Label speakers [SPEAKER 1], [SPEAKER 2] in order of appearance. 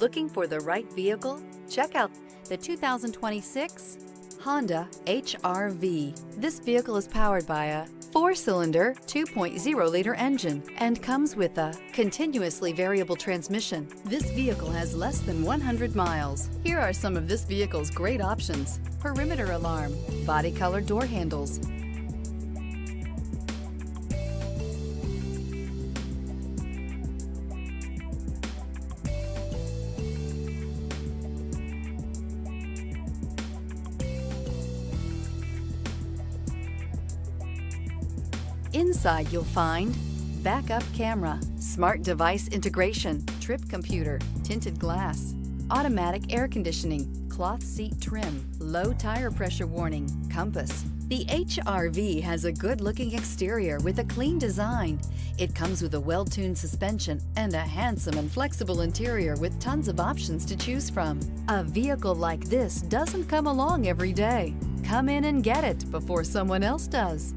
[SPEAKER 1] Looking for the right vehicle? Check out the 2026 Honda HR-V. This vehicle is powered by a 4-cylinder, 2.0-liter engine and comes with a continuously variable transmission. This vehicle has less than 100 miles. Here are some of this vehicle's great options: perimeter alarm, body color door handles, Inside you'll find backup camera, smart device integration, trip computer, tinted glass, automatic air conditioning, cloth seat trim, low tire pressure warning, compass. The HR-V has a good-looking exterior with a clean design. It comes with a well-tuned suspension and a handsome and flexible interior with tons of options to choose from. A vehicle like this doesn't come along every day. Come in and get it before someone else does.